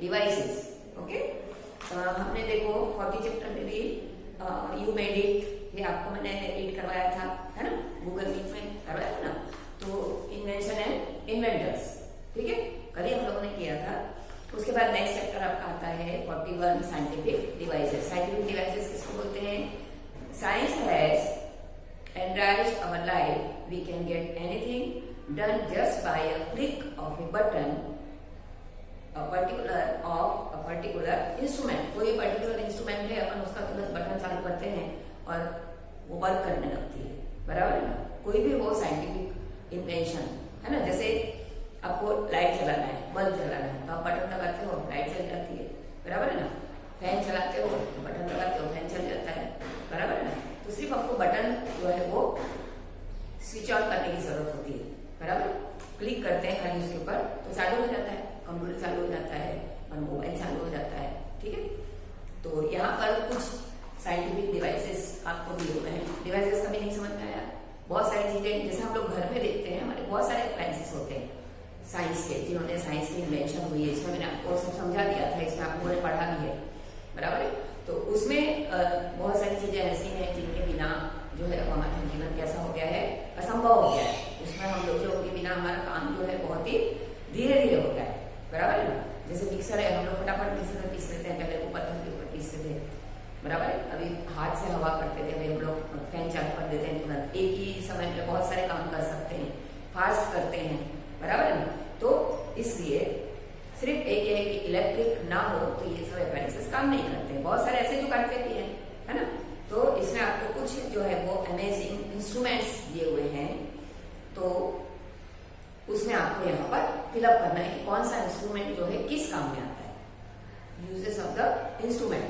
Devices. Okay, हमने देखो 40 chapter में भी यू मेड इट, ये आपको मैंने रीड करवाया था, है ना, गूगल मीट में करवाया था ना। तो इन्वेंशन एंड इन्वेंटर्स, ठीक है, कल ही हम लोगों ने किया था। उसके बाद नेक्स्ट चैप्टर आपका आता है 41 साइंटिफिक डिवाइसेस। साइंटिफिक डिवाइसेस किसको बोलते हैं? Science has enriched our life. We can get anything done just by a click of a button, a particular instrument. कोई पर्टिकुलर इंस्ट्रूमेंट है, अपन उसका तुरंत बटन चालू करते हैं और वो वर्क करने लगती है, बराबर है ना। कोई भी वो साइंटिफिक इन्वेंशन है ना, जैसे आपको लाइट चलाना है, बल्ब जलाना है, तो आप बटन दबाते हो, लाइट चल जाती है, बराबर है ना। फैन चलाते हो तो बटन दबाते हो, फैन चल जाता है, बराबर है ना। तो सिर्फ आपको बटन जो है वो स्विच ऑन करने की जरूरत होती है, बराबर। क्लिक करते हैं खाली उसके ऊपर तो चालू हो जाता है, कंप्यूटर चालू हो जाता है और मोबाइल चालू हो जाता है, ठीक है। तो यहाँ पर कुछ साइंटिफिक डिवाइसेस आपको दिए हुए हैं। डिवाइसेस का मीनिंग समझ में आया? बहुत सारी चीजें जैसे हम लोग घर में देखते हैं, हमारे बहुत सारे अप्लायंसेस होते हैं साइंस के, जिन्होंने साइंस की इन्वेंशन हुई है। इसमें मैंने आपको सब समझा दिया था, इसमें आप लोगों ने पढ़ा भी है, बराबर है। तो उसमें बहुत सारी चीजें ऐसी हैं जिनके बिना जो है हमारा जीवन कैसा हो गया है, असंभव हो गया है। उसमें हम लोग जो के बिना हमारा काम जो है बहुत ही धीरे धीरे होता है, बराबर है ना। जैसे मिक्सर है, हम लोग फटाफट मिक्सर में पीस लेते हैं, पहले वो पत्थर के ऊपर पीसते थे, बराबर है। अभी हाथ से हवा करते थे, अभी हम लोग फैन चालू कर देते हैं, तुरंत एक ही समय में बहुत सारे काम कर सकते हैं, फास्ट करते हैं, बराबर है ना। तो इसलिए सिर्फ एक है कि इलेक्ट्रिक ना हो तो ये सब अप्लायंसेस काम नहीं करते। बहुत सारे ऐसे जो करते भी हैं, है ना। तो इसमें आपको कुछ जो है वो अमेजिंग इंस्ट्रूमेंट्स दिए हुए हैं, तो उसमें आपको यहाँ पर फिलअप करना है कि कौन सा इंस्ट्रूमेंट जो है किस काम में आता है। यूजेस ऑफ द इंस्ट्रूमेंट,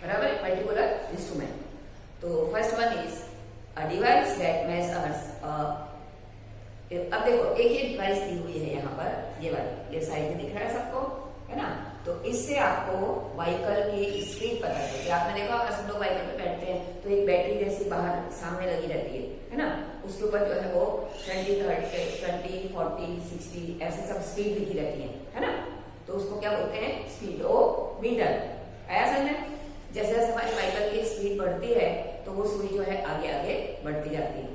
बराबर, पर्टिकुलर इंस्ट्रूमेंट। तो first one is a device that measures. अब देखो एक ये डिवाइस दी हुई है यहाँ पर, ये वाली, ये साइड में दिख रहा है सबको, है ना। तो इससे आपको व्हीकल की स्पीड पता चलती है। आपने देखा होगा सब लोग व्हीकल पे बैठते हैं तो एक बैटरी जैसी बाहर सामने लगी रहती है ना। उसके ऊपर जो है वो 20, 30, 40, 60 ऐसे सब स्पीड लिखी रहती है ना। तो उसको क्या बोलते हैं? स्पीडोमीटर। आया समझ में? जैसे जैसे हमारी व्हीकल की स्पीड बढ़ती है तो वो सुई जो है आगे आगे बढ़ती जाती है,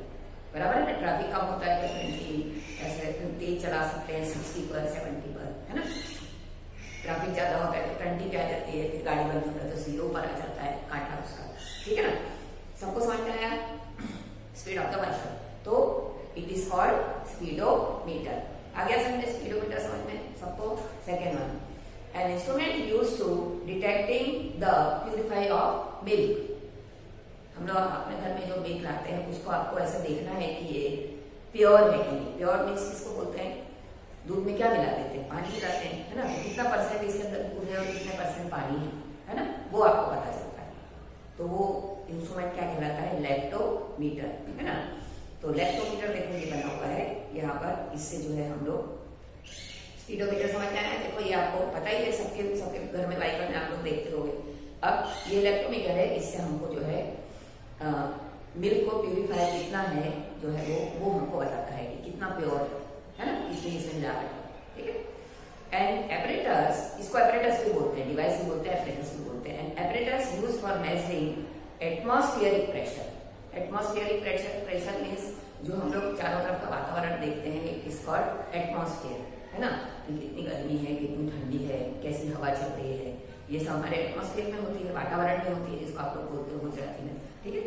बराबर है ना। ट्रैफिक कम होता है तो 20 ऐसे तेज चला सकते हैं, 60 पर, 70 पर, है ना। ट्रैफिक ज्यादा होता है तो 20 पे आ जाती है, फिर गाड़ी बंद होता है तो 0 पर आ जाता है कांटा उसका, ठीक है ना। सबको समझ में आया? स्पीड ऑफ द व्हीकल, तो इट इज कॉल्ड स्पीडोमीटर। आ गया समझ में? स्पीडोमीटर समझ में सबको। Second one, an instrument used to detecting the purify of milk. हम लोग अपने घर में जो मिल्क लाते हैं उसको आपको ऐसे देखना है कि ये प्योर है कि नहीं। प्योर मिल्क किसको बोलते हैं? दूध में क्या मिला देते हैं? पानी मिलाते हैं, है ना। तो कितना परसेंट इसके अंदर दूध है और कितने परसेंट पानी है ना, वो आपको पता चलता है। तो वो इंस्ट्रूमेंट क्या कहलाता है? लैक्टोमीटर, है ना। तो लैक्टोमीटर देखो ये बना हुआ है यहाँ पर, इससे जो है हम लोग स्पीडोमीटर समझ में आया। देखो ये आपको पता ही है, सबके घर में व्हीकल में आप लोग देखते होंगे। अब ये लैक्टोमीटर है, इससे हमको जो है मिल्क को प्यूरिफाई कितना है जो है वो हमको बताता है कि कितना प्योर है ना, कितनी इसमें मिलावट है, ठीक है। एंड एपरेटर्स, इसको एपरेटर्स भी बोलते हैं, डिवाइस भी बोलते हैं, एपरेटर्स भी बोलते हैं। एपरेटर्स used for measuring atmospheric pressure. Atmospheric pressure means जो हम लोग चारों तरफ का वातावरण देखते हैं, इट इज कॉल्ड एटमॉस्फेयर, है ना। कितनी गर्मी है, कितनी ठंडी है, कैसी हवा चल रही है, ये सब हमारे एटमॉस्फेयर में होती है, वातावरण में होती है, जिसको आप लोग बोलते हो गुजराती में, ठीक है।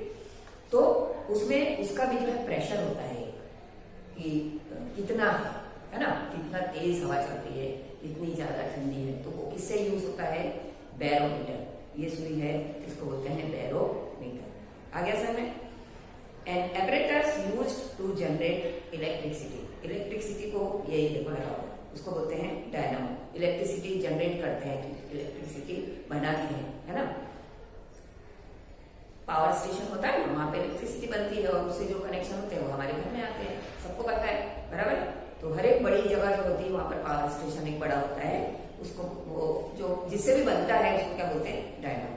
तो उसमें उसका भी जो है प्रेशर होता है कि कितना है ना, कितना तेज हवा चल रही है, कितनी ज्यादा ठंडी है। तो वो किससे यूज होता है? बैरोमीटर। ये सुई है, इसको बोलते हैं बैरोमीटर। आ गया सर में? And apparatus used to generate electricity. Electricity को यही देखो लगा हुआ, उसको बोलते हैं डायनामो। इलेक्ट्रिसिटी जनरेट करते हैं, इलेक्ट्रिसिटी बनाते हैं, है ना। पावर स्टेशन होता है ना, वहां पे इलेक्ट्रिसिटी बनती है और उससे जो कनेक्शन होते हैं वो हमारे घर में आते हैं, सबको पता है, बराबर। तो हर एक बड़ी जगह जो होती है वहां पर पावर स्टेशन एक बड़ा होता है, उसको वो जो जिससे भी बनता है उसको क्या बोलते हैं? डायनामो।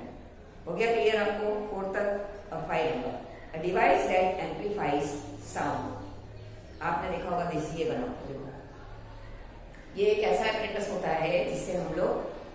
हो गया क्लियर आपको? 4 तक। अब 5 number, a device that amplifies sound. आपने देखा होगा देसी ये बना, देखो ये एक ऐसा एपरेटस होता है जिससे हम लोग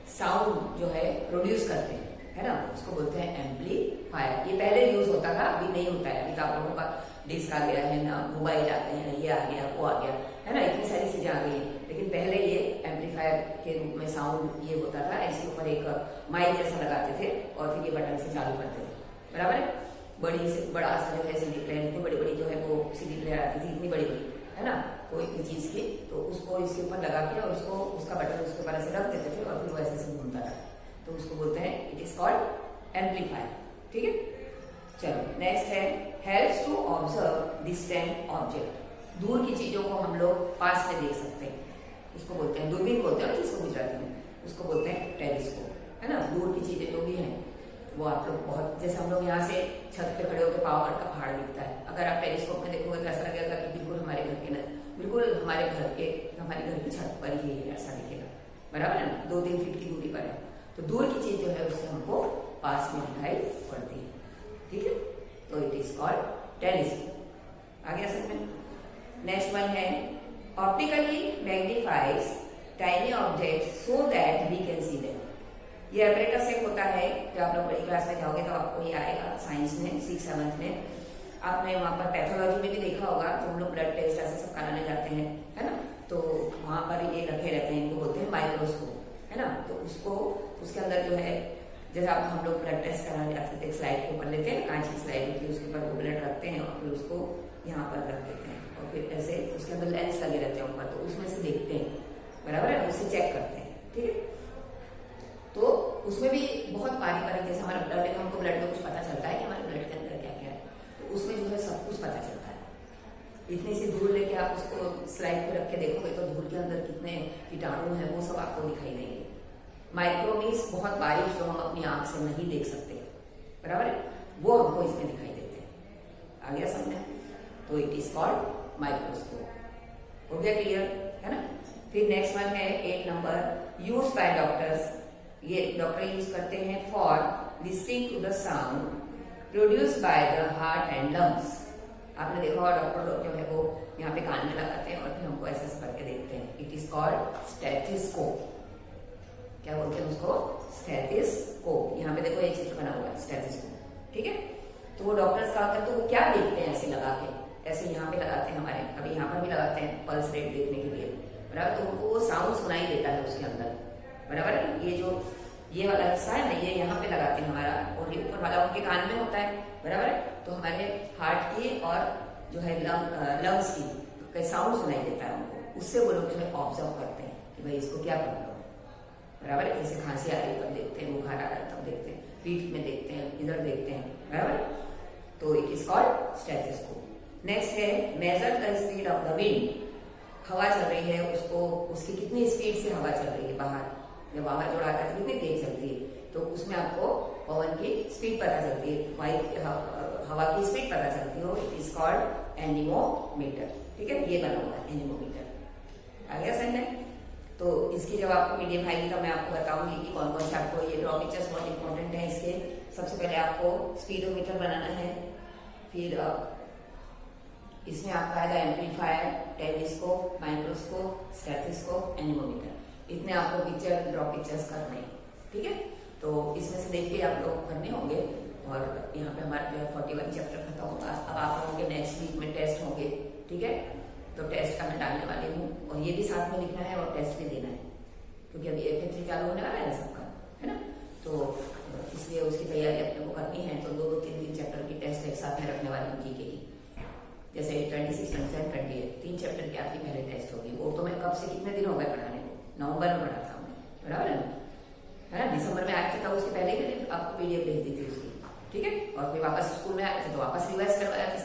साउंड जो है प्रोड्यूस करते हैं, है ना, उसको बोलते हैं एम्पलीफायर। ये पहले यूज होता था, अभी नहीं होता है। अभी तो आप लोगों का डिस्क आ गया है ना, मोबाइल आते हैं, ये आ गया, वो आ गया, है ना, इतनी सारी चीजें आ गई हैं। लेकिन पहले ये एम्पलीफायर के रूप में साउंड ये होता था, ऐसे ऊपर एक माइक जैसा लगाते थे और फिर ये बटन से चालू करते थे, बराबर है। बड़ी से बड़ा सा जो है सीडी प्लेयर, इतनी बड़ी बड़ी जो है वो सीडी प्लेयर आती थी, इतनी बड़ी बड़ी, है ना, कोई भी चीज की, तो उसको इसके ऊपर लगा के और उसको उसका बटन उसके ऊपर ऐसे रख देते थे और फिर वो ऐसे से घूमता था, तो उसको बोलते हैं इट इज कॉल्ड एम्पलीफायर। ठीक है, चलो नेक्स्ट है helps to observe distant object. दूर की चीजों को हम लोग पास में देख सकते हैं, उसको बोलते हैं दूरबीन बोलते हैं जिसको गुजराती में, उसको बोलते हैं टेलीस्कोप, है ना। दूर की चीजें जो भी हैं वो आप लोग बहुत, जैसे हम लोग यहाँ से छत पे खड़े होकर पावर का पहाड़ दिखता है, अगर आप टेलीस्कोप में देखोगे तो ऐसा लगेगा कि बिल्कुल हमारे घर के बिल्कुल हमारे घर की छत पर ही है, ऐसा दिखेगा, बराबर है ना, 2-3 फीट की दूरी पर है। तो दूर की चीज जो है उससे हमको पास में दिखाई पड़ती है, ठीक है, तो इट इज कॉल्ड टेलीस्कोप। आ गया समझ में। नेक्स्ट वन है optically magnifies tiny object so that we can see them. ये एपरेटस एक होता है, जो आप लोग बड़ी क्लास में जाओगे तो आपको ये आएगा साइंस में 6-7 में। आपने वहाँ पर पैथोलॉजी में भी देखा होगा, तो हम लोग ब्लड टेस्ट ऐसे सब कराने जाते हैं, है ना, तो वहाँ पर ये रखे रहते हैं, इनको बोलते हैं माइक्रोस्कोप, है ना। तो उसको उसके अंदर जो है, जैसे आप हम लोग ब्लड टेस्ट कराने जाते थे, स्लाइड के ऊपर लेते हैं, कांच की स्लाइड होती है, उसके ऊपर वो ब्लड रखते हैं और फिर उसको यहाँ पर रख देते हैं और फिर ऐसे उसके अंदर लेंस लगे रहते हैं ऊपर, तो उसमें से देखते हैं, बराबर है, उससे चेक करते हैं, ठीक है। तो उसमें भी बहुत बारीक जैसे हमारा ब्लड है, हमको ब्लड में कुछ पता चलता है कि हमारे ब्लड के अंदर क्या क्या है, तो उसमें जो है सब कुछ पता चलता है। इतनी सी धूल लेके आप उसको स्लाइड पे रख के देखोगे तो धूल के अंदर कितने कीटाणु हैं वो सब आपको दिखाई देंगे। माइक्रो मीन्स बहुत बारीक, जो हम अपनी आंख से नहीं देख सकते, बराबर है, वो हमको इसमें दिखाई देते हैं। आ गया समझ में, तो इट इज कॉल्ड माइक्रोस्कोप। हो गया क्लियर, है ना। फिर नेक्स्ट वन है 8 नंबर, यूज बाय डॉक्टर्स। ये डॉक्टर यूज करते हैं for listening to the sound produce by the heart and lungs. आपने देखा होगा डॉक्टर लोग जो है वो यहाँ पे कान में लगाते हैं और फिर हमको ऐसे करके देखते हैं। It is called stethoscope. क्या बोलते हैं उसको? स्टेथोस्कोप। यहाँ पे देखो ये चित्र बना हुआ है स्टेथोस्कोप, ठीक है। तो वो डॉक्टर्स का होता है, तो वो क्या देखते हैं ऐसे लगा के, ऐसे यहाँ पे लगाते हैं, हमारे कभी यहाँ पर भी लगाते हैं पल्स रेट देखने के लिए, बराबर। तो उनको वो साउंड सुनाई देता है उसके अंदर, बराबर है। ये जो ये वाला हिस्सा है ना, ये यहाँ पे लगाते हैं हमारा, और ये ऊपर वाला उनके कान में होता है, बराबर है। तो हमारे हार्ट की और जो है लंग्स की साउंड सुनाई देता है उनको, उससे वो लोग जो है ऑब्जर्व करते हैं कि भाई इसको क्या प्रॉब्लम है, बराबर है। जैसे खांसी आ रही है तब देखते हैं, बुखार आ रहा है तब देखते हैं, पीठ में देखते हैं, इधर देखते हैं, बराबर। तो it is called stethoscope. Next है measure the speed of the wind. हवा चल रही है, उसको उसकी कितनी स्पीड से हवा चल रही है बाहर, जब बाहर जोड़ा आता है तो कितनी तेज चलती है, तो उसमें आपको पवन की स्पीड पता चलती है, हवा की स्पीड पता चलती है। इट इज कॉल्ड एनीमोमीटर, ठीक है। ये बना हुआ है एनीमोमीटर। आ गया समझ में। तो इसकी जब आपको पीडीएफ आएगी तो मैं आपको बताऊंगी कि कौन कौन से आपको ये ड्रॉ पिक्चर्स बहुत इंपॉर्टेंट है इसके। सबसे पहले आपको स्पीडोमीटर बनाना है, फिर इसमें आपका आएगा amplifier, telescope, microscope, stethoscope, anemometer. इतने आपको पिक्चर ड्रॉ पिक्चर्स करने हैं, ठीक है। तो इसमें से देख के आप लोग करने होंगे। और यहाँ पे हमारा जो है 41 चैप्टर खत्म होगा। अब आप लोगों के नेक्स्ट वीक में टेस्ट होंगे, ठीक है। तो टेस्ट का मैं डालने वाली हूँ, और ये भी साथ में लिखना है और टेस्ट भी देना है, क्योंकि अभी FA3 चालू होने वाला है सबका, है ना। तो इसलिए उसकी तैयारी अपने को करनी है। तो 2-3 चैप्टर की टेस्ट एक साथ में रखने वाली हूँ जीके की। जैसे 26, 27, 28 3 चैप्टर की आपकी पहले टेस्ट होगी। वो तो मैं कब से कितने दिन हो गए पढ़ाने को, नवंबर में पढ़ा था मैं, बराबर है ना। दिसंबर में आए थे तब उसके पहले ही मैंने आपको PDF भेज दी थी उसकी, ठीक है। और फिर वापस स्कूल में आए थे तो वापस रिवाइज करवाया था